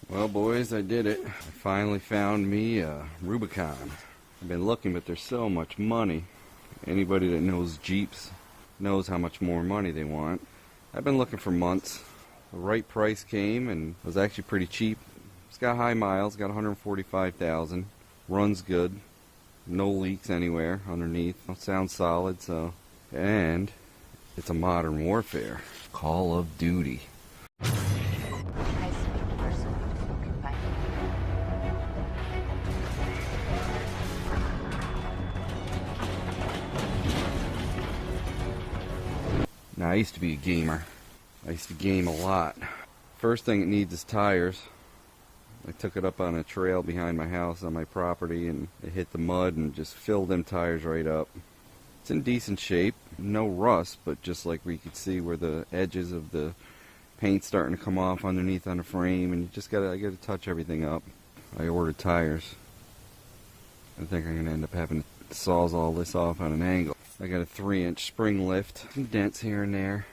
Well, boys, I did it. I finally found me a Rubicon. I've been looking, but there's so much money. Anybody that knows Jeeps knows how much more money they want. I've been looking for months. The right price came and was actually pretty cheap. It's got high miles, got 145,000. Runs good. No leaks anywhere underneath. Sounds solid, so. And it's a modern warfare. Call of Duty. Now, I used to be a gamer. I used to game a lot. First thing it needs is tires. I took it up on a trail behind my house on my property and it hit the mud and just filled them tires right up. It's in decent shape. No rust, but just like we could see where the edges of the paint's starting to come off underneath on the frame, and you just I gotta touch everything up. I ordered tires. I think I'm gonna end up having to saws all this off on an angle. I got a 3-inch spring lift, some dents here and there.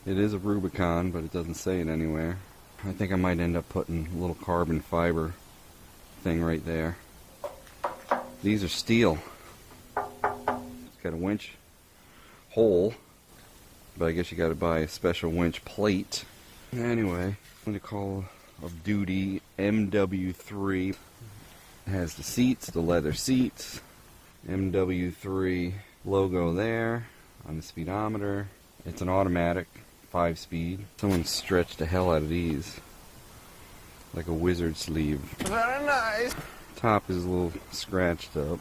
It is a Rubicon, but it doesn't say it anywhere. I think I might end up putting a little carbon fiber thing right there. These are steel. It's got a winch hole, but I guess you got to buy a special winch plate. Anyway, I'm going to Call of Duty MW3. It has the seats, the leather seats. MW3 logo there on the speedometer. It's an automatic 5-speed. Someone stretched the hell out of these like a wizard sleeve. Very nice. Top is a little scratched up.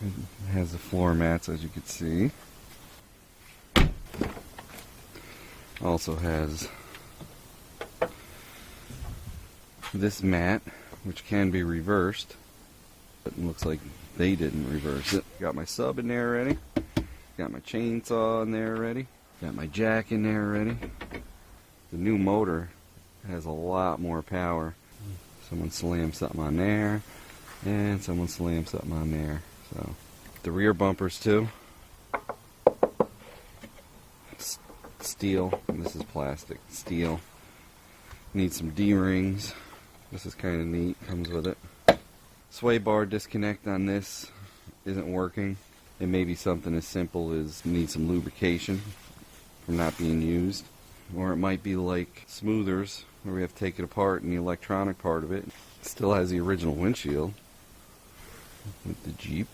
It has the floor mats, as you can see. Also has this mat, which can be reversed. But it looks like they didn't reverse it. Got my sub in there already. Got my chainsaw in there already. Got my jack in there already. The new motor has a lot more power. Someone slammed something on there. And someone slammed something on there. So the rear bumpers too. Steel. This is plastic. Steel. Need some D-rings. This is kind of neat. Comes with it. Sway bar disconnect on this isn't working. It may be something as simple as need some lubrication from not being used. Or it might be like smoothers, where we have to take it apart and the electronic part of it. It still has the original windshield with the Jeep.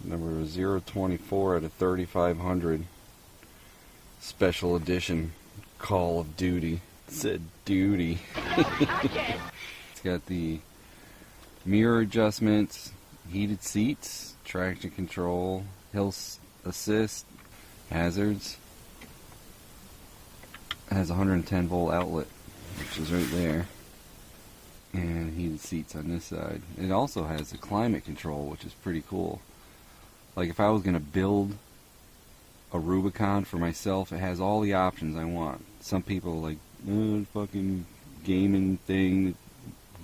Number 024 out of 3500. Special edition Call of Duty. It said duty. It's got the mirror adjustments, heated seats, traction control, hill assist, hazards. It has a 110 volt outlet, which is right there, and heated seats on this side. It also has the climate control, which is pretty cool. Like if I was going to build a Rubicon for myself, it has all the options I want. Some people are like, oh, fucking gaming thing,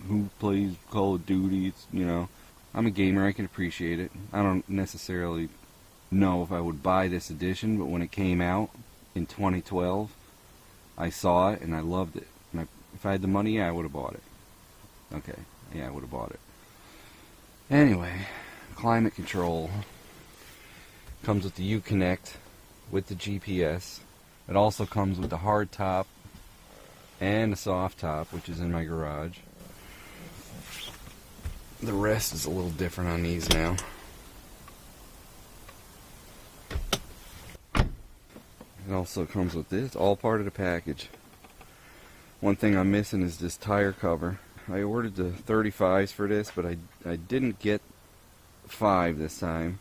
who plays Call of Duty, it's, you know. I'm a gamer, I can appreciate it. I don't necessarily know if I would buy this edition, but when it came out in 2012, I saw it and I loved it. And if I had the money, yeah, I would have bought it. Okay, yeah, I would have bought it. Anyway, climate control. Comes with the Uconnect with the GPS. It also comes with the hard top and a soft top, which is in my garage. The rest is a little different on these now. It also comes with this, all part of the package. One thing I'm missing is this tire cover. I ordered the 35s for this, but I didn't get 5 this time.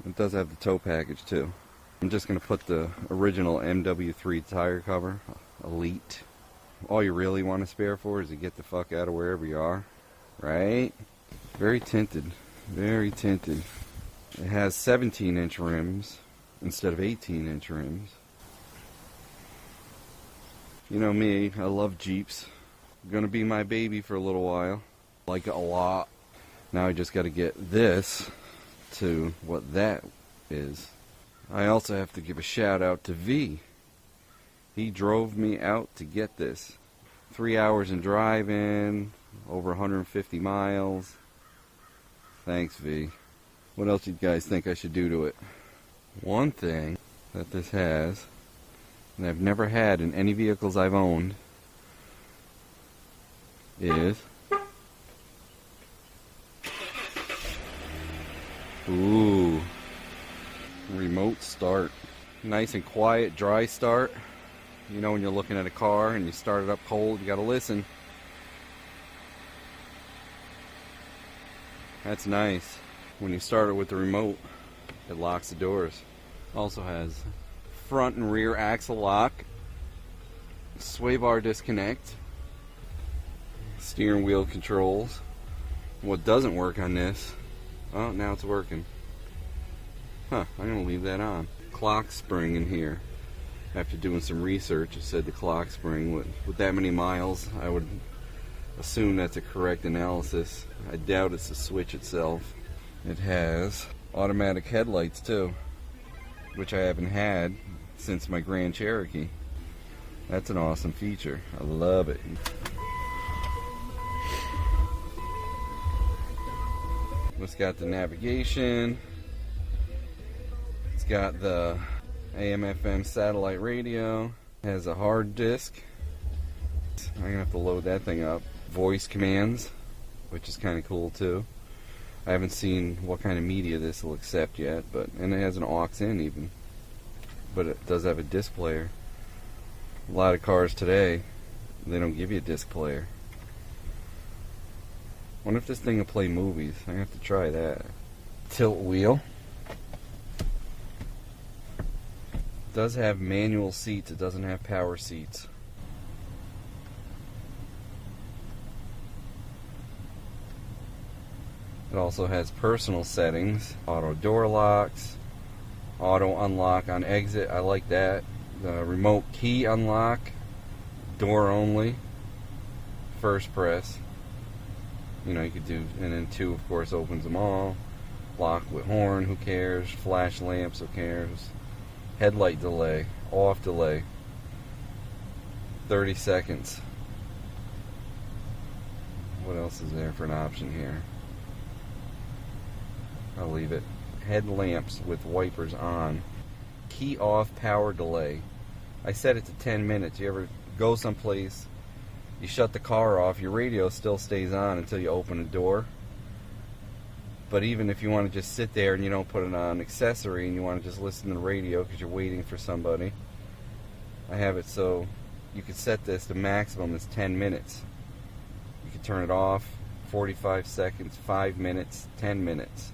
It does have the tow package too. I'm just going to put the original MW3 tire cover, Elite. All you really want to spare for is to get the fuck out of wherever you are, right? Very tinted, very tinted. It has 17-inch rims instead of 18-inch rims. You know me, I love Jeeps. Gonna be my baby for a little while. Like it a lot. Now I just got to get this to what that is. I also have to give a shout out to V. He drove me out to get this. 3 hours in driving, over 150 miles. Thanks, V. What else do you guys think I should do to it? One thing that this has, and I've never had in any vehicles I've owned, is remote start. Nice and quiet, dry start. You know when you're looking at a car and you start it up cold, you gotta listen. That's nice. When you start it with the remote, it locks the doors. Also has front and rear axle lock, sway bar disconnect, steering wheel controls. What doesn't work on this, oh, now it's working. I'm gonna leave that on. Clock spring in here. After doing some research, it said the clock spring, with that many miles, I would assume that's a correct analysis. I doubt it's the switch itself. It has automatic headlights too, which I haven't had since my Grand Cherokee. That's an awesome feature. I love it. It's got the navigation. It's got the AM/FM satellite radio. It has a hard disk. I'm gonna have to load that thing up. Voice commands, which is kind of cool too. I haven't seen what kind of media this will accept yet, and it has an aux in even. But it does have a disc player. A lot of cars today, they don't give you a disc player. Wonder if this thing will play movies. I have to try that. Tilt wheel. It does have manual seats. It doesn't have power seats. It also has personal settings. Auto door locks. Auto unlock on exit. I like that. The remote key unlock. Door only. First press. You know, you could do, and then 2 of course opens them all. Lock with horn, who cares? Flash lamps, who cares? Headlight delay, off delay. 30 seconds. What else is there for an option here? I'll leave it. Headlamps with wipers on. Key off, power delay. I set it to 10 minutes. You ever go someplace, you shut the car off, your radio still stays on until you open a door. But even if you want to just sit there and you don't put it on accessory and you want to just listen to the radio because you're waiting for somebody, I have it so you could set this to maximum is 10 minutes. You could turn it off, 45 seconds, 5 minutes, 10 minutes.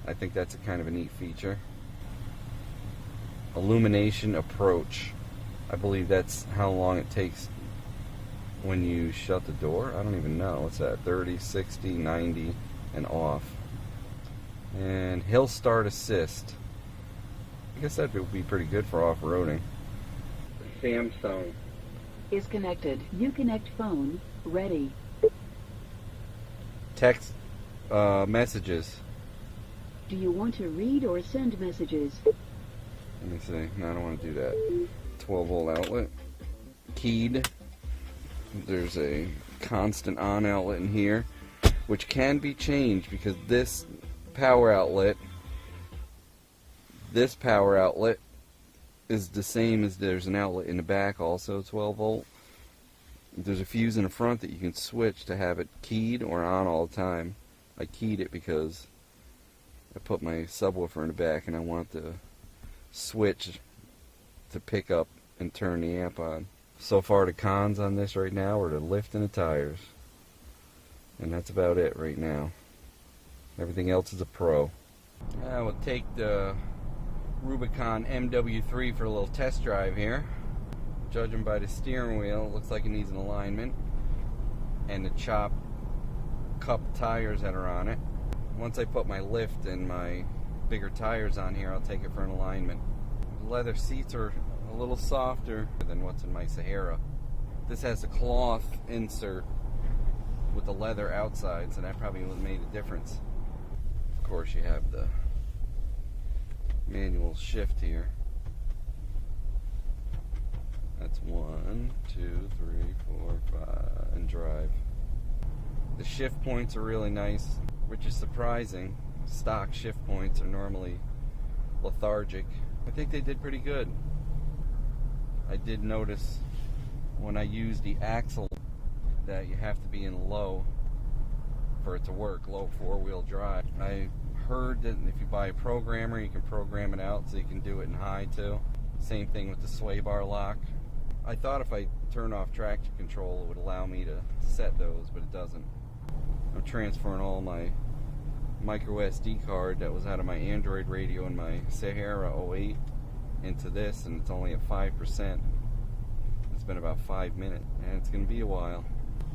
I think that's a kind of a neat feature. Illumination approach. I believe that's how long it takes when you shut the door. I don't even know. What's that? 30, 60, 90, and off. And hill start assist. I guess that would be pretty good for off-roading. Samsung is connected. Uconnect phone ready. Text messages. Do you want to read or send messages? Let me see. No, I don't want to do that. 12-volt outlet. Keyed. There's a constant on outlet in here, which can be changed because this power outlet is the same as there's an outlet in the back, also 12 volt. There's a fuse in the front that you can switch to have it keyed or on all the time. I keyed it because I put my subwoofer in the back and I want the switch to pick up and turn the amp on. So far the cons on this right now are the lift and the tires. And that's about it right now. Everything else is a pro. I will take the Rubicon MW3 for a little test drive here. Judging by the steering wheel, it looks like it needs an alignment. And the chopped cup tires that are on it. Once I put my lift and my bigger tires on here, I'll take it for an alignment. The leather seats are a little softer than what's in my Sahara. This has a cloth insert with the leather outside, so that probably would have made a difference. Of course, you have the manual shift here. That's 1, 2, 3, 4, 5, and drive. The shift points are really nice, which is surprising. Stock shift points are normally lethargic. I think they did pretty good. I did notice when I used the axle that you have to be in low for it to work, low four-wheel drive. I heard that if you buy a programmer, you can program it out so you can do it in high too. Same thing with the sway bar lock. I thought if I turn off traction control it would allow me to set those, but it doesn't. I'm transferring all my micro SD card that was out of my Android radio in my Sahara 08 into this, and it's only at 5%. It's been about 5 minutes, and it's going to be a while.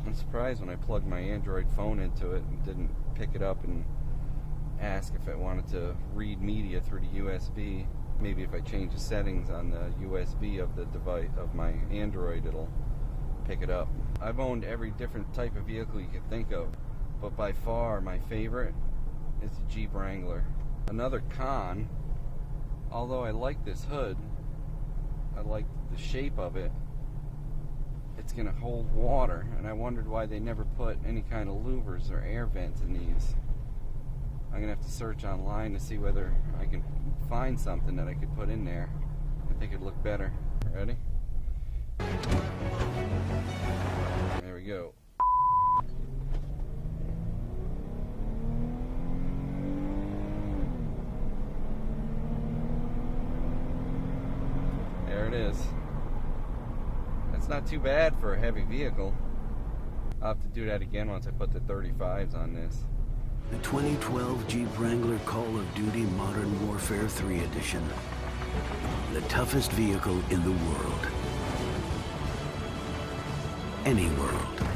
I'm surprised when I plugged my Android phone into it and didn't pick it up and ask if I wanted to read media through the USB. Maybe if I change the settings on the USB of the device of my Android, it'll pick it up. I've owned every different type of vehicle you could think of, but by far my favorite is the Jeep Wrangler. Another con, although I like this hood, I like the shape of it, it's going to hold water, and I wondered why they never put any kind of louvers or air vents in these. I'm going to have to search online to see whether I can find something that I could put in there. I think it'd look better. Ready? There we go. There it is. That's not too bad for a heavy vehicle. I'll have to do that again once I put the 35s on this. The 2012 Jeep Wrangler Call of Duty Modern Warfare 3 Edition. The toughest vehicle in the world. Any world.